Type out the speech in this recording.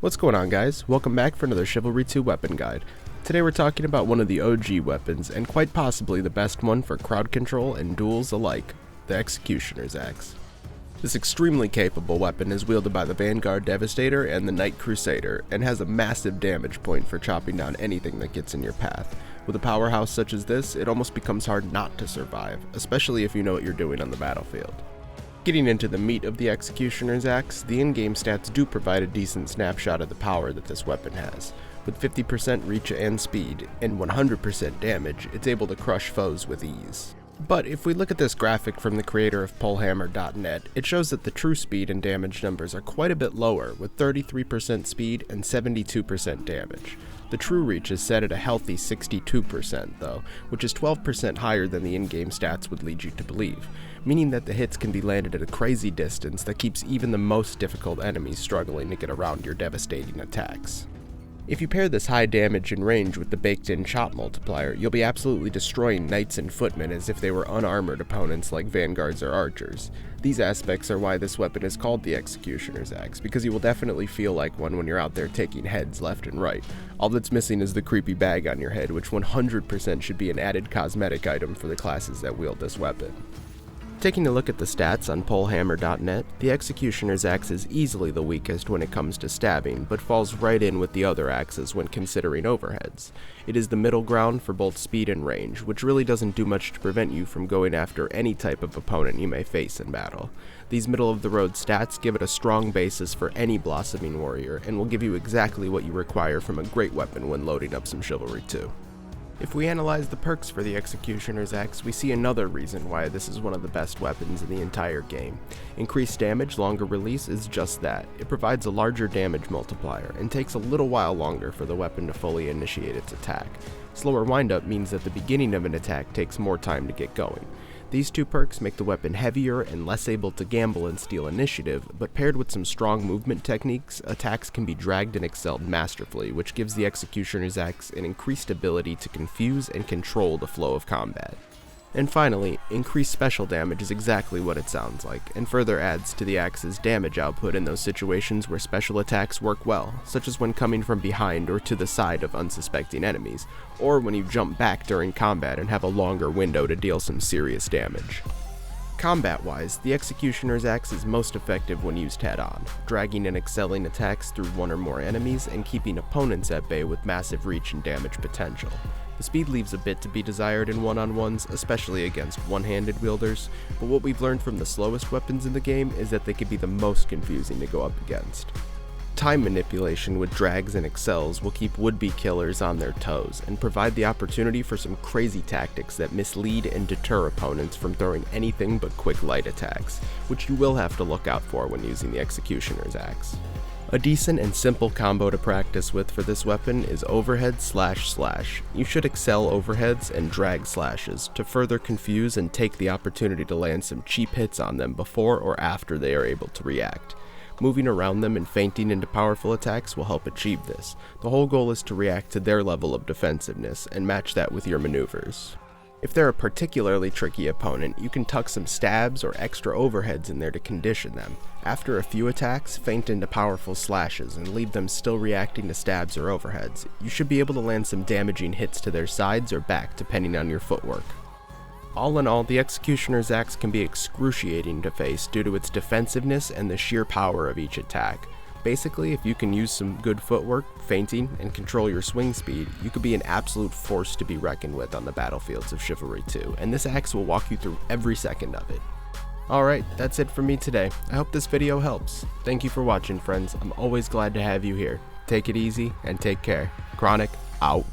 What's going on, guys? Welcome back for another Chivalry 2 weapon guide. Today we're talking about one of the OG weapons, and quite possibly the best one for crowd control and duels alike, the Executioner's Axe. This extremely capable weapon is wielded by the Vanguard Devastator and the Knight Crusader, and has a massive damage point for chopping down anything that gets in your path. With a powerhouse such as this, it almost becomes hard not to survive, especially if you know what you're doing on the battlefield. Getting into the meat of the Executioner's Axe, the in-game stats do provide a decent snapshot of the power that this weapon has. With 50% reach and speed, and 100% damage, it's able to crush foes with ease. But if we look at this graphic from the creator of Pullhammer.net, it shows that the true speed and damage numbers are quite a bit lower, with 33% speed and 72% damage. The true reach is set at a healthy 62% though, which is 12% higher than the in-game stats would lead you to believe, meaning that the hits can be landed at a crazy distance that keeps even the most difficult enemies struggling to get around your devastating attacks. If you pair this high damage and range with the baked-in chop multiplier, you'll be absolutely destroying knights and footmen as if they were unarmored opponents like vanguards or archers. These aspects are why this weapon is called the Executioner's Axe, because you will definitely feel like one when you're out there taking heads left and right. All that's missing is the creepy bag on your head, which 100% should be an added cosmetic item for the classes that wield this weapon. Taking a look at the stats on Pullhammer.net, the Executioner's Axe is easily the weakest when it comes to stabbing, but falls right in with the other axes when considering overheads. It is the middle ground for both speed and range, which really doesn't do much to prevent you from going after any type of opponent you may face in battle. These middle-of-the-road stats give it a strong basis for any blossoming warrior, and will give you exactly what you require from a great weapon when loading up some Chivalry 2. If we analyze the perks for the Executioner's Axe, we see another reason why this is one of the best weapons in the entire game. Increased damage, longer release is just that. It provides a larger damage multiplier, and takes a little while longer for the weapon to fully initiate its attack. Slower windup means that the beginning of an attack takes more time to get going. These two perks make the weapon heavier and less able to gamble and steal initiative, but paired with some strong movement techniques, attacks can be dragged and excelled masterfully, which gives the Executioner's Axe an increased ability to confuse and control the flow of combat. And finally, increased special damage is exactly what it sounds like, and further adds to the Axe's damage output in those situations where special attacks work well, such as when coming from behind or to the side of unsuspecting enemies, or when you jump back during combat and have a longer window to deal some serious damage. Combat-wise, the Executioner's Axe is most effective when used head-on, dragging and excelling attacks through one or more enemies and keeping opponents at bay with massive reach and damage potential. The speed leaves a bit to be desired in one-on-ones, especially against one-handed wielders, but what we've learned from the slowest weapons in the game is that they can be the most confusing to go up against. Time manipulation with drags and excels will keep would-be killers on their toes, and provide the opportunity for some crazy tactics that mislead and deter opponents from throwing anything but quick light attacks, which you will have to look out for when using the Executioner's Axe. A decent and simple combo to practice with for this weapon is overhead slash. You should excel overheads and drag slashes to further confuse and take the opportunity to land some cheap hits on them before or after they are able to react. Moving around them and feinting into powerful attacks will help achieve this. The whole goal is to react to their level of defensiveness and match that with your maneuvers. If they're a particularly tricky opponent, you can tuck some stabs or extra overheads in there to condition them. After a few attacks, feint into powerful slashes and leave them still reacting to stabs or overheads. You should be able to land some damaging hits to their sides or back depending on your footwork. All in all, the Executioner's Axe can be excruciating to face due to its defensiveness and the sheer power of each attack. Basically, if you can use some good footwork, feinting, and control your swing speed, you could be an absolute force to be reckoned with on the battlefields of Chivalry 2, and this axe will walk you through every second of it. Alright, that's it for me today. I hope this video helps. Thank you for watching, friends. I'm always glad to have you here. Take it easy, and take care. Chronic, out.